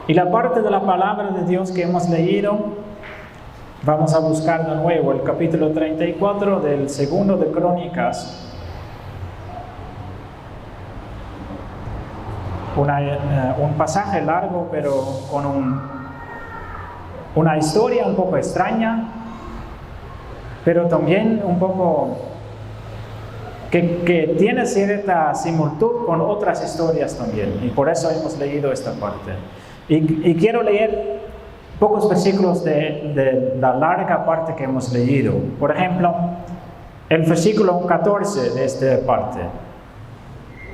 Y la parte de la palabra de Dios que hemos leído, vamos a buscar de nuevo el capítulo 34 del segundo de Crónicas. Un pasaje largo, pero con una historia un poco extraña, pero también un poco que tiene cierta similitud con otras historias también, y por eso hemos leído esta parte. Y quiero leer pocos versículos de la larga parte que hemos leído. Por ejemplo, el versículo 14 de esta parte,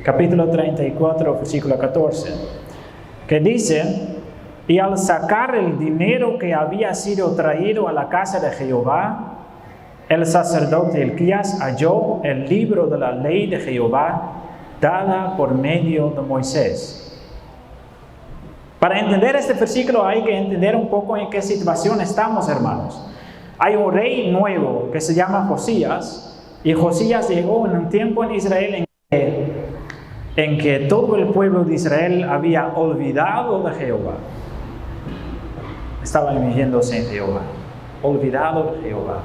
capítulo 34, versículo 14, que dice: y al sacar el dinero que había sido traído a la casa de Jehová, el sacerdote Hilquías halló el libro de la ley de Jehová dada por medio de Moisés. Para entender este versículo hay que entender un poco en qué situación estamos, hermanos. Hay un rey nuevo que se llama Josías, y Josías llegó en un tiempo en Israel en que todo el pueblo de Israel había olvidado de Jehová. Estaban viviéndose en Jehová, olvidado de Jehová.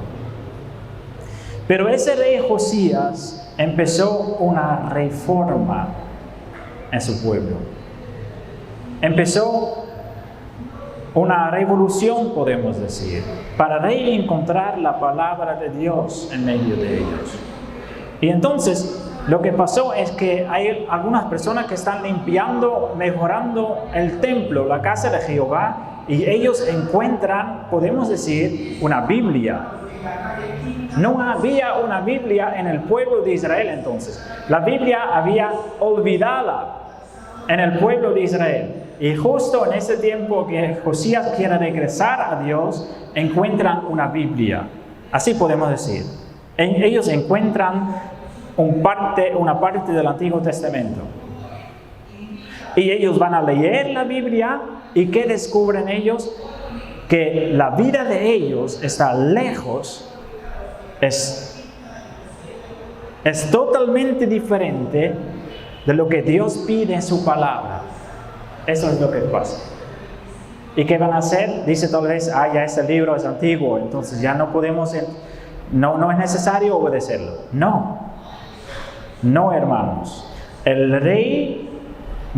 Pero ese rey Josías empezó una reforma en su pueblo. Empezó una revolución, podemos decir, para reencontrar la palabra de Dios en medio de ellos. Y entonces, lo que pasó es que hay algunas personas que están limpiando, mejorando el templo, la casa de Jehová, y ellos encuentran, podemos decir, una Biblia. No había una Biblia en el pueblo de Israel entonces. La Biblia había olvidada en el pueblo de Israel. Y justo en ese tiempo que Josías quiere regresar a Dios, encuentran una Biblia. Así podemos decir. Ellos encuentran una parte del Antiguo Testamento. Y ellos van a leer la Biblia, y ¿qué descubren ellos? Que la vida de ellos está lejos, es totalmente diferente de lo que Dios pide en su palabra. Eso es lo que pasa. ¿Y qué van a hacer? Dice tal vez, ya este libro es antiguo, entonces ya no podemos, no es necesario obedecerlo. No, hermanos. El rey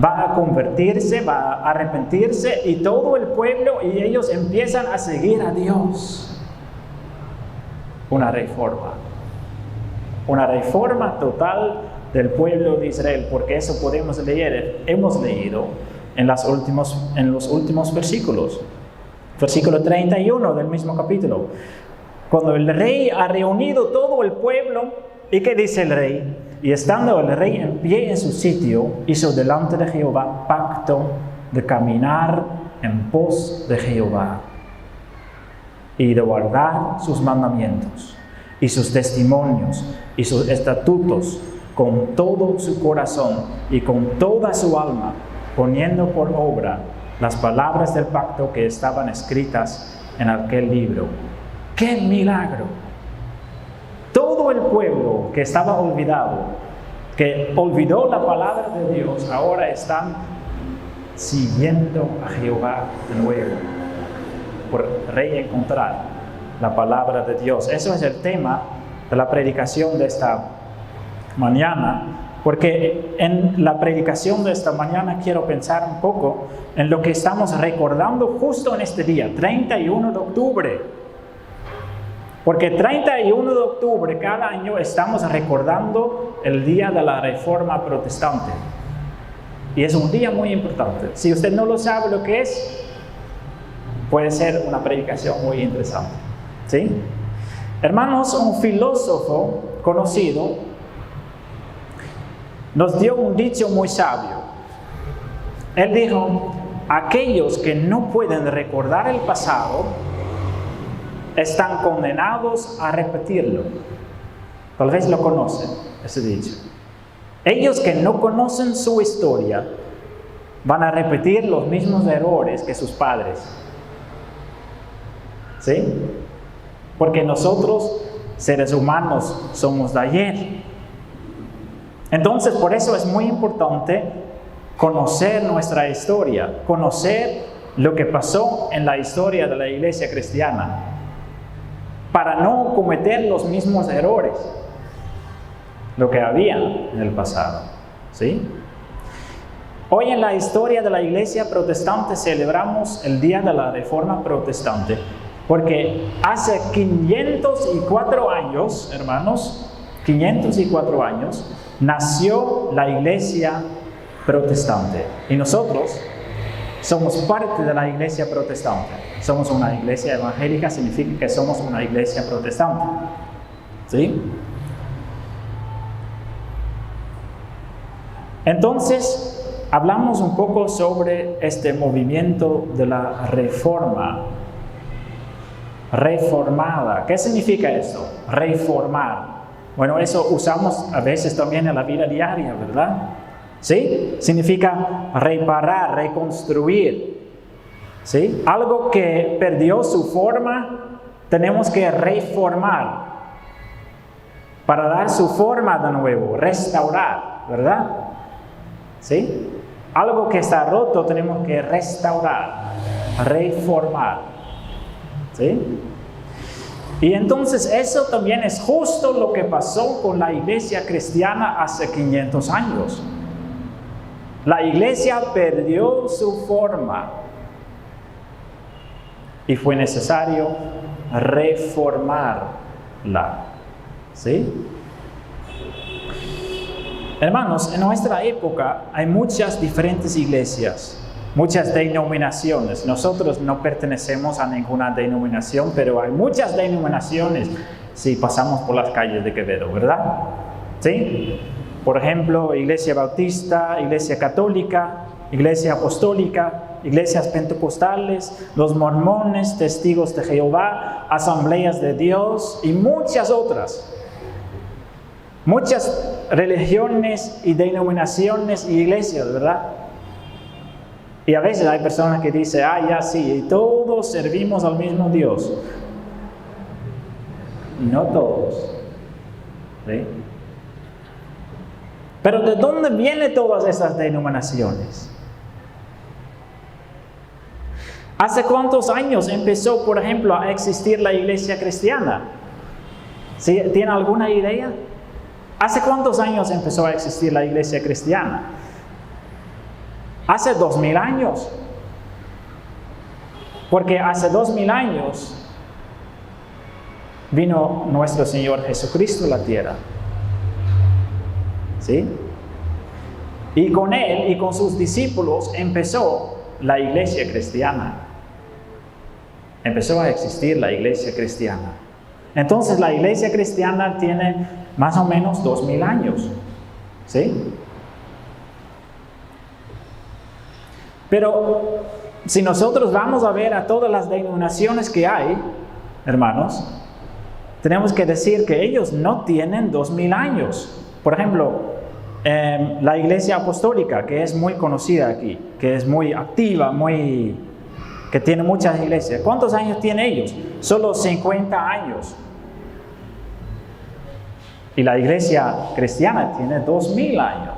va a convertirse, va a arrepentirse, y todo el pueblo y ellos empiezan a seguir a Dios. Una reforma total del pueblo de Israel, porque eso podemos leer, hemos leído en los últimos versículos. Versículo 31 del mismo capítulo. Cuando el rey ha reunido todo el pueblo, ¿y qué dice el rey? Y estando el rey en pie en su sitio, hizo delante de Jehová pacto de caminar en pos de Jehová y de guardar sus mandamientos y sus testimonios y sus estatutos con todo su corazón y con toda su alma, poniendo por obra las palabras del pacto que estaban escritas en aquel libro. ¡Qué milagro! Todo el pueblo que estaba olvidado, que olvidó la palabra de Dios, ahora están siguiendo a Jehová de nuevo, por reencontrar la palabra de Dios. Eso es el tema de la predicación de esta mañana, porque en la predicación de esta mañana quiero pensar un poco en lo que estamos recordando justo en este día, 31 de octubre. Porque 31 de octubre cada año estamos recordando el día de la Reforma Protestante. Y es un día muy importante. Si usted no lo sabe lo que es, puede ser una predicación muy interesante. ¿Sí? Hermanos, un filósofo conocido nos dio un dicho muy sabio. Él dijo: aquellos que no pueden recordar el pasado están condenados a repetirlo. Tal vez lo conocen, ese dicho. Ellos que no conocen su historia van a repetir los mismos errores que sus padres. ¿Sí? Porque nosotros, seres humanos, somos de ayer. Entonces, por eso es muy importante conocer nuestra historia, conocer lo que pasó en la historia de la iglesia cristiana, para no cometer los mismos errores, lo que había en el pasado, ¿sí? Hoy en la historia de la iglesia protestante celebramos el día de la Reforma Protestante, porque hace 504 años, hermanos, 504 años, nació la iglesia protestante. Y nosotros somos parte de la iglesia protestante. Somos una iglesia evangélica, significa que somos una iglesia protestante. ¿Sí? Entonces, hablamos un poco sobre este movimiento de la reforma. Reformada. ¿Qué significa esto? Reformar. Bueno, eso usamos a veces también en la vida diaria, ¿verdad? ¿Sí? Significa reparar, reconstruir. ¿Sí? Algo que perdió su forma, tenemos que reformar para dar su forma de nuevo, restaurar, ¿verdad? ¿Sí? Algo que está roto tenemos que restaurar, reformar. ¿Sí? Y entonces eso también es justo lo que pasó con la iglesia cristiana hace 500 años. La iglesia perdió su forma y fue necesario reformarla. ¿Sí? Hermanos, en nuestra época hay muchas diferentes iglesias, muchas denominaciones. Nosotros no pertenecemos a ninguna denominación, pero hay muchas denominaciones si pasamos por las calles de Quevedo, ¿verdad? ¿Sí? Por ejemplo, Iglesia Bautista, Iglesia Católica, Iglesia Apostólica, Iglesias Pentecostales, los Mormones, Testigos de Jehová, Asambleas de Dios y muchas otras. Muchas religiones y denominaciones y iglesias, ¿verdad? Y a veces hay personas que dicen, ya sí, todos servimos al mismo Dios. No todos. ¿Sí? Pero ¿de dónde vienen todas esas denominaciones? ¿Hace cuántos años empezó, por ejemplo, a existir la iglesia cristiana? ¿Sí? ¿Tiene alguna idea? ¿Hace cuántos años empezó a existir la iglesia cristiana? Hace 2000 años. Porque hace 2000 años vino nuestro Señor Jesucristo a la tierra. ¿Sí? Y con Él y con sus discípulos empezó la iglesia cristiana. Empezó a existir la iglesia cristiana. Entonces la iglesia cristiana tiene más o menos 2000 años. ¿Sí? Pero si nosotros vamos a ver a todas las denominaciones que hay, hermanos, tenemos que decir que ellos no tienen 2000 años. Por ejemplo, la iglesia apostólica, que es muy conocida aquí, que es muy activa, que tiene muchas iglesias. ¿Cuántos años tienen ellos? Solo 50 años. Y la iglesia cristiana tiene 2000 años.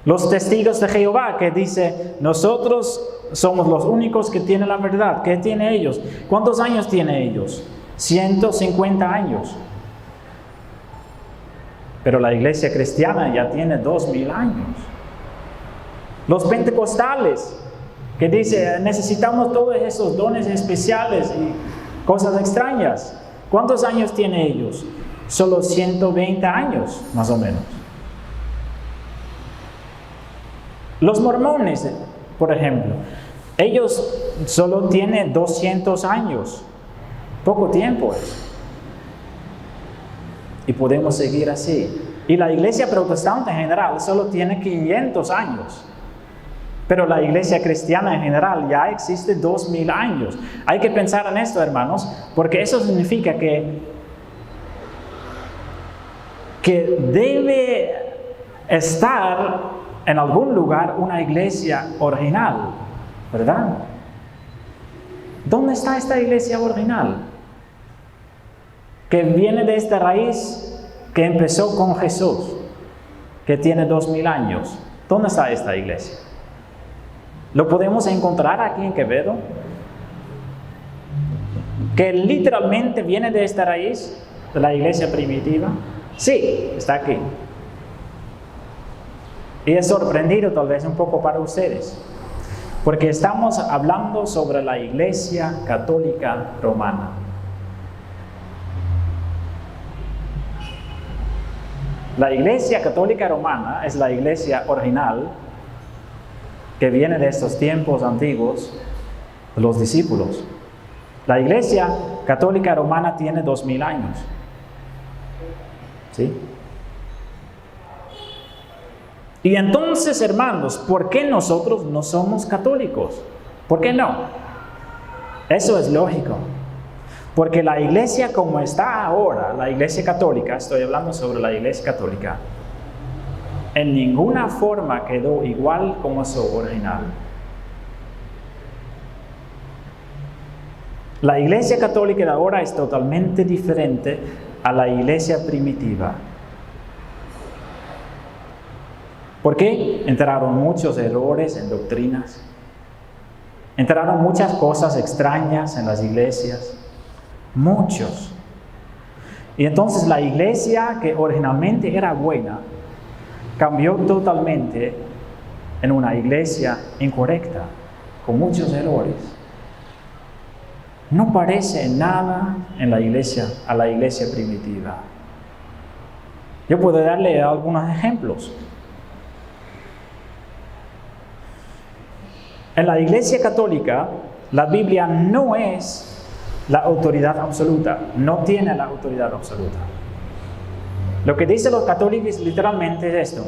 Los testigos de Jehová, que dice, nosotros somos los únicos que tienen la verdad. ¿Qué tienen ellos? ¿Cuántos años tienen ellos? 150 años. Pero la iglesia cristiana ya tiene 2000 años. Los pentecostales, que dice, necesitamos todos esos dones especiales y cosas extrañas. ¿Cuántos años tienen ellos? Solo 120 años, más o menos. Los mormones, por ejemplo, ellos solo tienen 200 años. Poco tiempo es. Y podemos seguir así. Y la iglesia protestante en general solo tiene 500 años. Pero la iglesia cristiana en general ya existe 2000 años. Hay que pensar en esto, hermanos, porque eso significa que debe estar en algún lugar una iglesia original, ¿verdad? ¿Dónde está esta iglesia original? Que viene de esta raíz que empezó con Jesús, que tiene 2000 años. ¿Dónde está esta iglesia? ¿Lo podemos encontrar aquí en Quevedo? ¿Que literalmente viene de esta raíz de la iglesia primitiva? Sí, está aquí. Y es sorprendido tal vez un poco para ustedes, porque estamos hablando sobre la iglesia católica romana. La iglesia católica romana es la iglesia original que viene de estos tiempos antiguos de los discípulos. La iglesia católica romana tiene 2000 años. ¿Sí? Y entonces, hermanos, ¿por qué nosotros no somos católicos? ¿Por qué no? Eso es lógico. Porque la iglesia como está ahora, la iglesia católica, estoy hablando sobre la iglesia católica, en ninguna forma quedó igual como su original. La iglesia católica de ahora es totalmente diferente a la iglesia primitiva. ¿Por qué? Entraron muchos errores en doctrinas. Entraron muchas cosas extrañas en las iglesias. Muchos. Y entonces la iglesia que originalmente era buena, cambió totalmente en una iglesia incorrecta, con muchos errores. No parece nada en la iglesia, a la iglesia primitiva. Yo puedo darle algunos ejemplos. En la iglesia católica, la Biblia no es la autoridad absoluta, no tiene la autoridad absoluta. Lo que dicen los católicos literalmente es esto: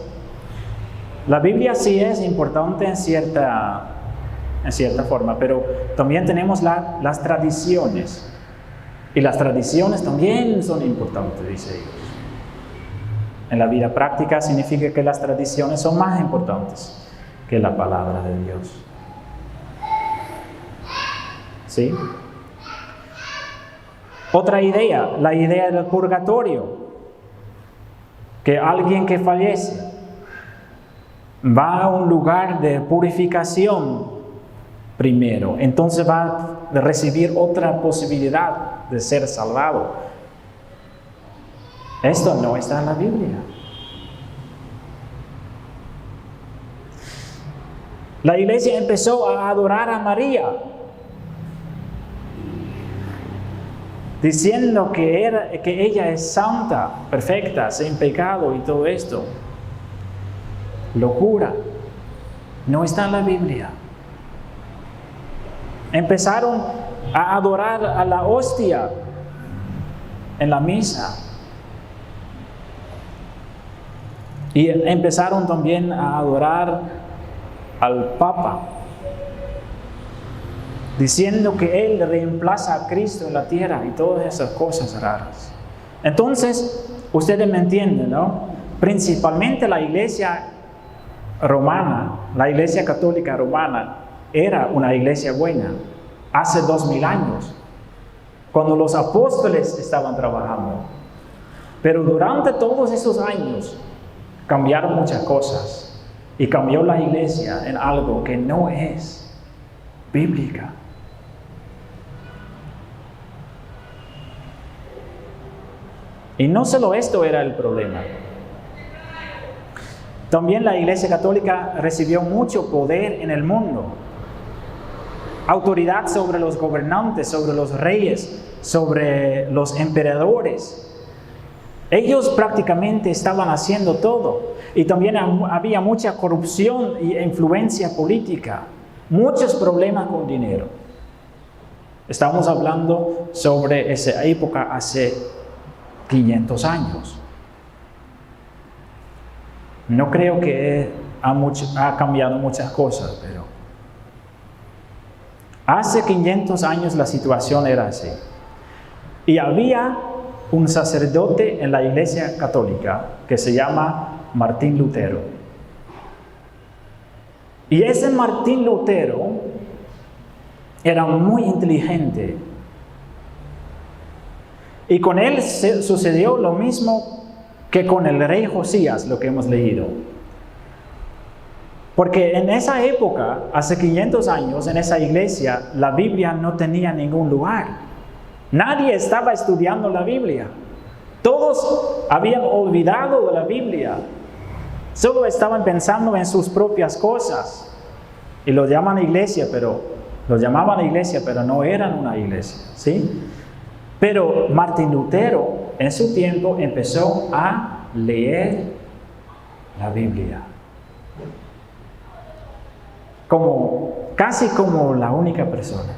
la Biblia sí es importante en cierta forma, pero también tenemos las tradiciones, y las tradiciones también son importantes, dice ellos. En la vida práctica significa que las tradiciones son más importantes que la palabra de Dios. ¿Sí? Otra idea, la idea del purgatorio. Que alguien que fallece va a un lugar de purificación primero, entonces va a recibir otra posibilidad de ser salvado. Esto no está en la Biblia. La iglesia empezó a adorar a María, diciendo que ella es santa, perfecta, sin pecado y todo esto. Locura. No está en la Biblia. Empezaron a adorar a la hostia en la misa. Y empezaron también a adorar al Papa, diciendo que Él reemplaza a Cristo en la tierra y todas esas cosas raras. Entonces, ustedes me entienden, ¿no? Principalmente la iglesia romana, la iglesia católica romana, era una iglesia buena hace 2000 años, cuando los apóstoles estaban trabajando. Pero durante todos esos años cambiaron muchas cosas y cambió la iglesia en algo que no es bíblica. Y no solo esto era el problema. También la iglesia católica recibió mucho poder en el mundo. Autoridad sobre los gobernantes, sobre los reyes, sobre los emperadores. Ellos prácticamente estaban haciendo todo. Y también había mucha corrupción e influencia política. Muchos problemas con dinero. Estamos hablando sobre esa época hace 500 años. No creo que ha cambiado muchas cosas, pero hace 500 años la situación era así. Y había un sacerdote en la iglesia católica que se llama Martín Lutero. Y ese Martín Lutero era muy inteligente. Y con él sucedió lo mismo que con el rey Josías, lo que hemos leído. Porque en esa época, hace 500 años, en esa iglesia, la Biblia no tenía ningún lugar. Nadie estaba estudiando la Biblia. Todos habían olvidado de la Biblia. Solo estaban pensando en sus propias cosas. Y lo llamaban iglesia, pero no eran una iglesia, ¿sí? Pero Martín Lutero, en su tiempo, empezó a leer la Biblia. Casi como la única persona.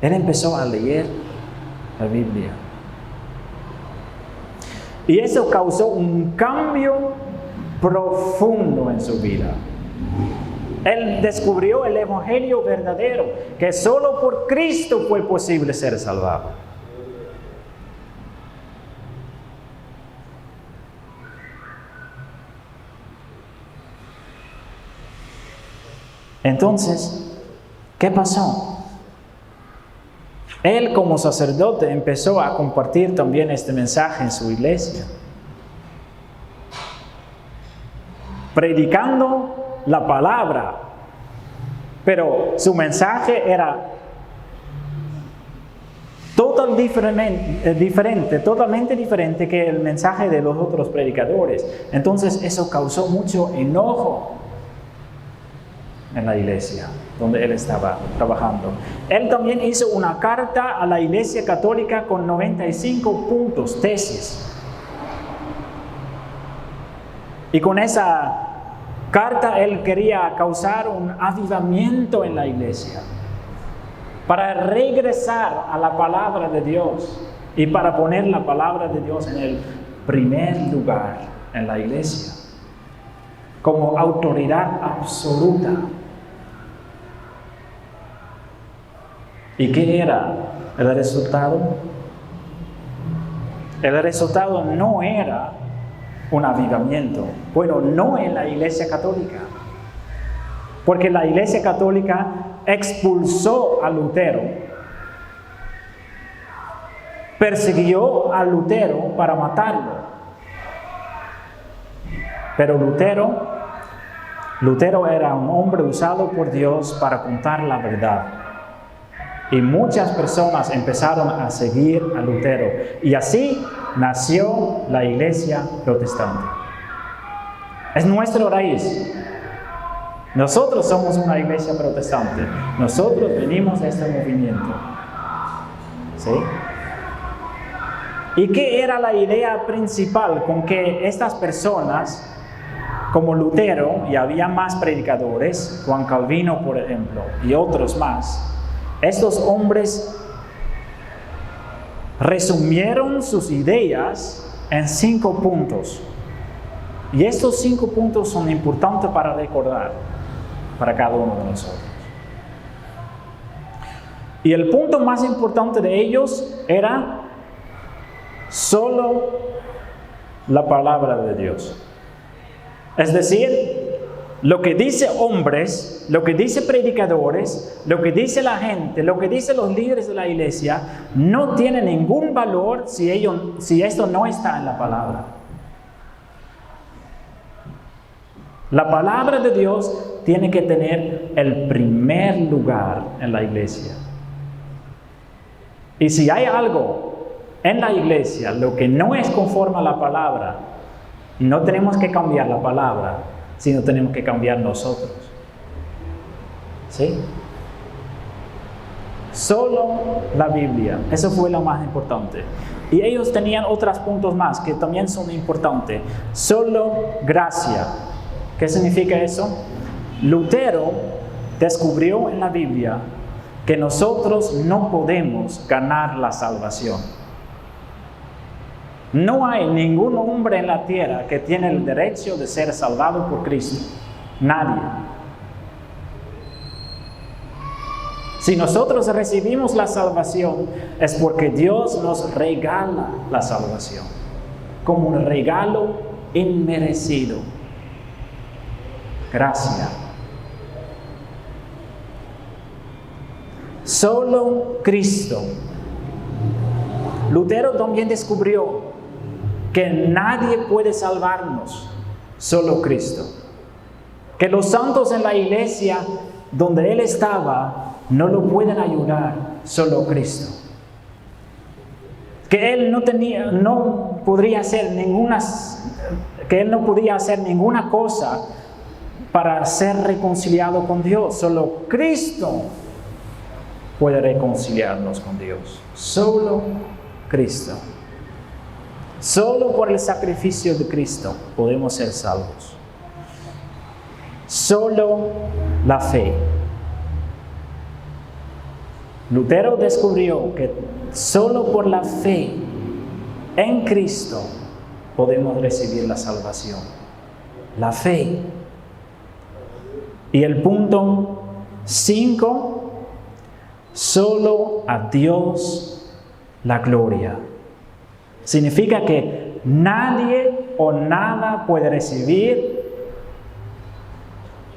Él empezó a leer la Biblia. Y eso causó un cambio profundo en su vida. Él descubrió el evangelio verdadero, que solo por Cristo fue posible ser salvado. Entonces, ¿qué pasó? Él como sacerdote empezó a compartir también este mensaje en su iglesia, predicando la palabra, pero su mensaje era totalmente diferente que el mensaje de los otros predicadores. Entonces eso causó mucho enojo en la iglesia donde él estaba trabajando. Él también hizo una carta a la Iglesia Católica con 95 puntos, tesis. Y con esa carta él quería causar un avivamiento en la iglesia, para regresar a la palabra de Dios y para poner la palabra de Dios en el primer lugar en la iglesia, como autoridad absoluta. ¿Y qué era el resultado? El resultado no era un avivamiento. Bueno, no en la Iglesia Católica. Porque la Iglesia Católica expulsó a Lutero. Persiguió a Lutero para matarlo. Pero Lutero era un hombre usado por Dios para contar la verdad. Y muchas personas empezaron a seguir a Lutero. Y así nació la iglesia protestante. Es nuestra raíz. Nosotros somos una iglesia protestante. Nosotros venimos de este movimiento. ¿Sí? ¿Y qué era la idea principal con que estas personas, como Lutero, y había más predicadores, Juan Calvino por ejemplo, y otros más, estos hombres resumieron sus ideas en 5 puntos. Y estos 5 puntos son importantes para recordar para cada uno de nosotros. Y el punto más importante de ellos era solo la palabra de Dios. Es decir, lo que dice hombres, lo que dice predicadores, lo que dice la gente, lo que dicen los líderes de la iglesia, no tiene ningún valor si esto no está en la palabra. La palabra de Dios tiene que tener el primer lugar en la iglesia. Y si hay algo en la iglesia, lo que no es conforme a la palabra, no tenemos que cambiar la palabra, sino tenemos que cambiar nosotros. ¿Sí? Solo la Biblia, eso fue lo más importante. Y ellos tenían otros puntos más que también son importantes. Solo gracia. ¿Qué significa eso? Lutero descubrió en la Biblia que nosotros no podemos ganar la salvación. No hay ningún hombre en la tierra que tiene el derecho de ser salvado por Cristo. Nadie. Si nosotros recibimos la salvación, es porque Dios nos regala la salvación, como un regalo inmerecido. Gracia. Solo Cristo. Lutero también descubrió que nadie puede salvarnos, solo Cristo. Que los santos en la iglesia donde él estaba no lo pueden ayudar, solo Cristo. Que él no podía hacer ninguna cosa para ser reconciliado con Dios. Solo Cristo puede reconciliarnos con Dios. Solo Cristo. Solo por el sacrificio de Cristo podemos ser salvos. Solo la fe. Lutero descubrió que solo por la fe en Cristo podemos recibir la salvación. La fe. Y el punto 5, solo a Dios la gloria. Significa que nadie o nada puede recibir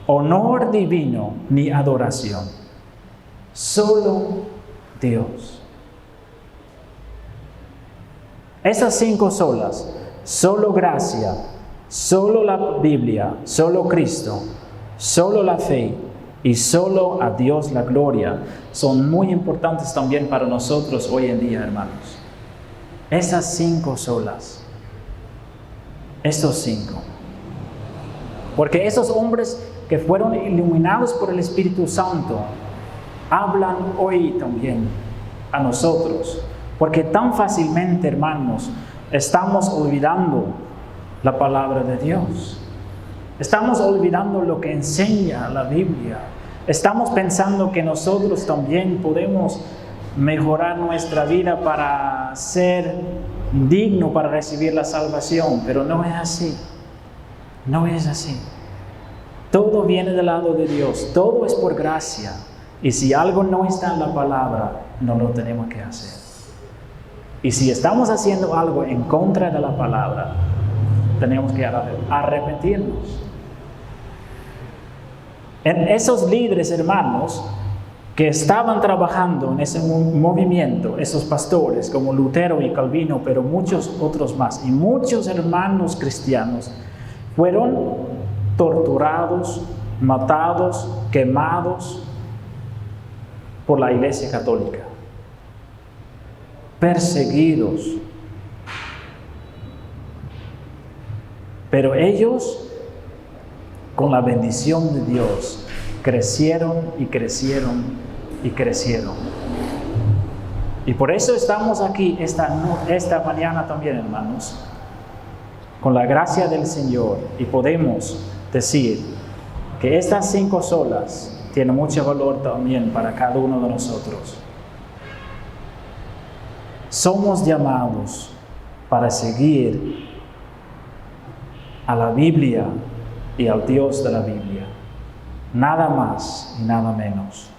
honor divino ni adoración. Solo Dios. Esas 5 solas, solo gracia, solo la Biblia, solo Cristo, solo la fe y solo a Dios la gloria, son muy importantes también para nosotros hoy en día, hermanos. Esas 5 solas, esos 5. Porque esos hombres que fueron iluminados por el Espíritu Santo hablan hoy también a nosotros. Porque tan fácilmente, hermanos, estamos olvidando la palabra de Dios. Estamos olvidando lo que enseña la Biblia. Estamos pensando que nosotros también podemos mejorar nuestra vida para ser digno para recibir la salvación, pero no es así. No es así. Todo viene del lado de Dios, todo es por gracia. Y si algo no está en la palabra, no lo tenemos que hacer. Y si estamos haciendo algo en contra de la palabra, tenemos que arrepentirnos. En esos líderes, hermanos, que estaban trabajando en ese movimiento, esos pastores como Lutero y Calvino, pero muchos otros más, y muchos hermanos cristianos, fueron torturados, matados, quemados por la Iglesia Católica, perseguidos. Pero ellos, con la bendición de Dios, crecieron y crecieron y crecieron. Y por eso estamos aquí esta mañana también, hermanos, con la gracia del Señor, y podemos decir que estas 5 solas tienen mucho valor también para cada uno de nosotros. Somos llamados para seguir a la Biblia y al Dios de la Biblia. Nada más y nada menos.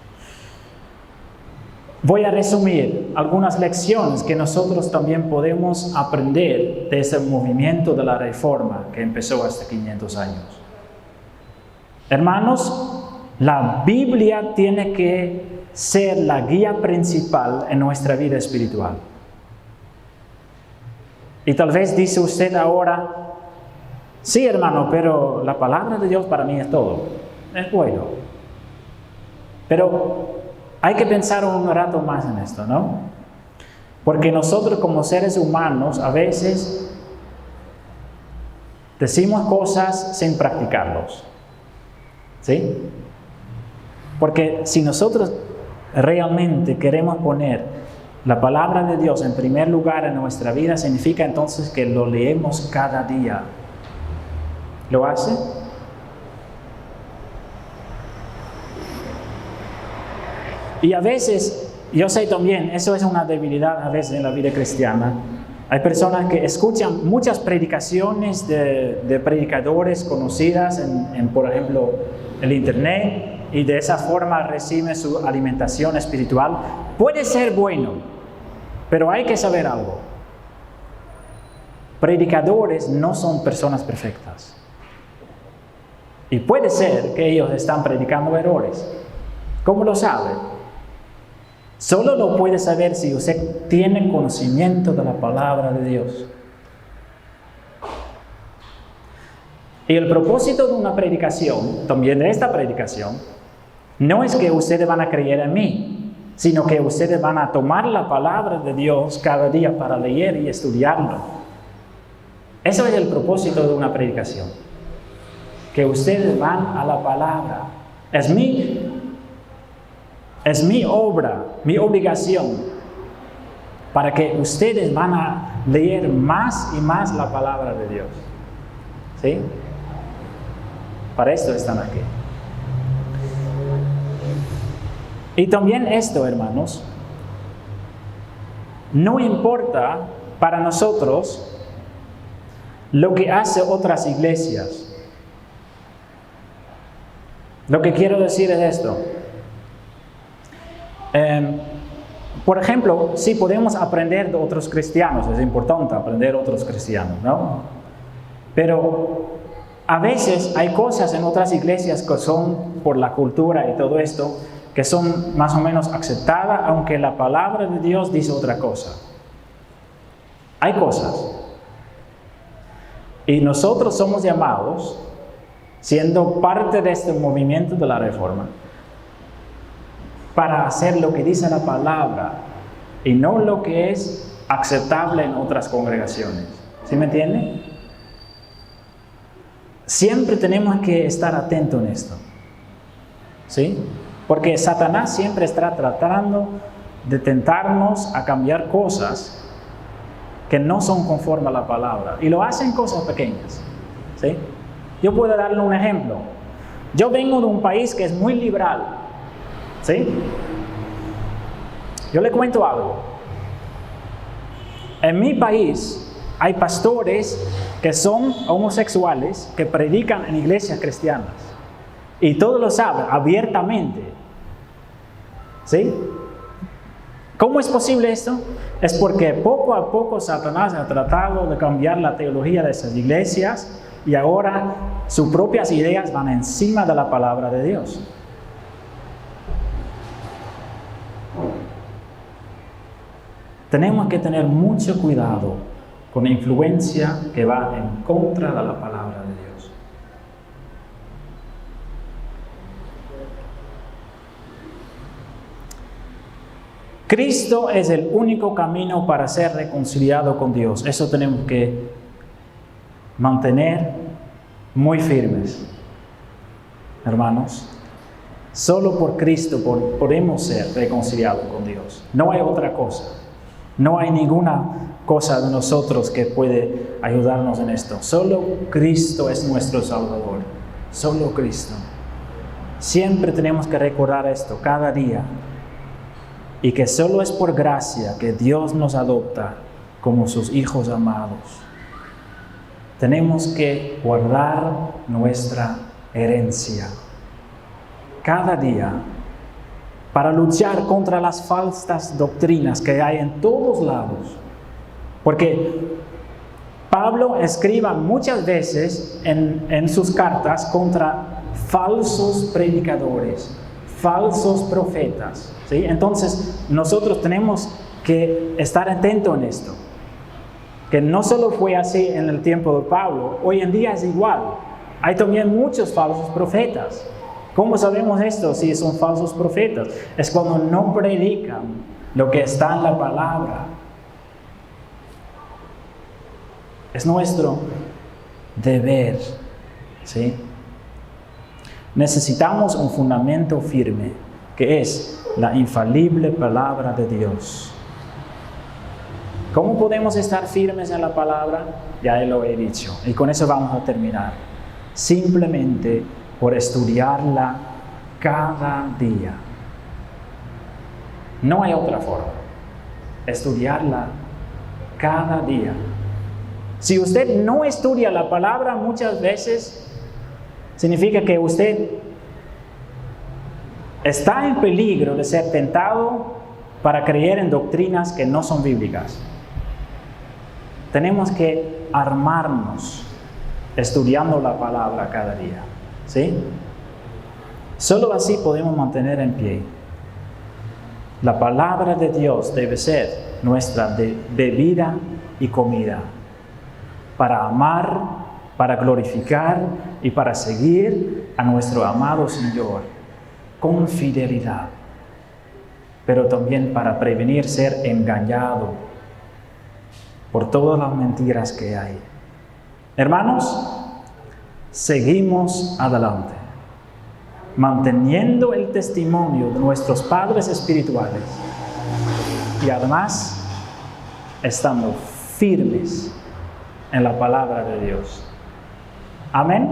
Voy a resumir algunas lecciones que nosotros también podemos aprender de ese movimiento de la Reforma que empezó hace 500 años. Hermanos, la Biblia tiene que ser la guía principal en nuestra vida espiritual. Y tal vez dice usted ahora, sí, hermano, pero la palabra de Dios para mí es todo. Es bueno. Pero hay que pensar un rato más en esto, ¿no? Porque nosotros como seres humanos a veces decimos cosas sin practicarlos. ¿Sí? Porque si nosotros realmente queremos poner la palabra de Dios en primer lugar en nuestra vida, significa entonces que lo leemos cada día. ¿Lo hace? Y a veces, yo sé también, eso es una debilidad a veces en la vida cristiana. Hay personas que escuchan muchas predicaciones de predicadores conocidas en, por ejemplo, el internet, y de esa forma reciben su alimentación espiritual. Puede ser bueno, pero hay que saber algo. Predicadores no son personas perfectas. Y puede ser que ellos están predicando errores. ¿Cómo lo sabe? Solo lo puede saber si usted tiene conocimiento de la palabra de Dios. Y el propósito de una predicación, también de esta predicación, no es que ustedes van a creer en mí, sino que ustedes van a tomar la palabra de Dios cada día para leer y estudiarlo. Eso es el propósito de una predicación. Que ustedes van a la palabra. Es mi obra, mi obligación, para que ustedes van a leer más y más la palabra de Dios. ¿Sí? Para esto están aquí. Y también esto, hermanos, no importa para nosotros lo que hacen otras iglesias. Lo que quiero decir es esto. Por ejemplo, sí podemos aprender de otros cristianos, es importante aprender de otros cristianos, ¿no? Pero a veces hay cosas en otras iglesias que son por la cultura y todo esto, que son más o menos aceptadas, aunque la palabra de Dios dice otra cosa. Hay cosas. Y nosotros somos llamados, siendo parte de este movimiento de la Reforma, para hacer lo que dice la palabra y no lo que es aceptable en otras congregaciones. ¿Sí me entienden? Siempre tenemos que estar atentos en esto. ¿Sí? Porque Satanás siempre está tratando de tentarnos a cambiar cosas que no son conforme a la palabra. Y lo hacen cosas pequeñas. ¿Sí? Yo puedo darle un ejemplo. Yo vengo de un país que es muy liberal. ¿Sí? Yo le cuento algo. En mi país hay pastores que son homosexuales que predican en iglesias cristianas. Y todos lo saben abiertamente. ¿Sí? ¿Cómo es posible esto? Es porque poco a poco Satanás ha tratado de cambiar la teología de esas iglesias y ahora sus propias ideas van encima de la palabra de Dios. Tenemos que tener mucho cuidado con la influencia que va en contra de la palabra de Dios. Cristo es el único camino para ser reconciliado con Dios. Eso tenemos que mantener muy firmes, hermanos. Solo por Cristo podemos ser reconciliados con Dios. No hay otra cosa. No hay ninguna cosa de nosotros que puede ayudarnos en esto. Solo Cristo es nuestro Salvador. Solo Cristo. Siempre tenemos que recordar esto cada día. Y que solo es por gracia que Dios nos adopta como sus hijos amados. Tenemos que guardar nuestra herencia cada día para luchar contra las falsas doctrinas que hay en todos lados. Porque Pablo escribe muchas veces en sus cartas contra falsos predicadores, falsos profetas. ¿Sí? Entonces, nosotros tenemos que estar atentos en esto. Que no solo fue así en el tiempo de Pablo, hoy en día es igual. Hay también muchos falsos profetas. ¿Cómo sabemos esto si son falsos profetas? Es cuando no predican lo que está en la palabra. Es nuestro deber, ¿sí? Necesitamos un fundamento firme, que es la infalible palabra de Dios. ¿Cómo podemos estar firmes en la palabra? Ya lo he dicho. Y con eso vamos a terminar. Simplemente por estudiarla cada día. No hay otra forma. Estudiarla cada día. Si usted no estudia la palabra muchas veces, significa que usted está en peligro de ser tentado para creer en doctrinas que no son bíblicas. Tenemos que armarnos estudiando la palabra cada día. ¿Sí? Solo así podemos mantener en pie. La palabra de Dios debe ser nuestra bebida y comida para amar para glorificar y para seguir a nuestro amado Señor con fidelidad, pero también para prevenir ser engañado por todas las mentiras que hay. Hermanos, seguimos adelante, manteniendo el testimonio de nuestros padres espirituales y además estando firmes en la palabra de Dios. Amén.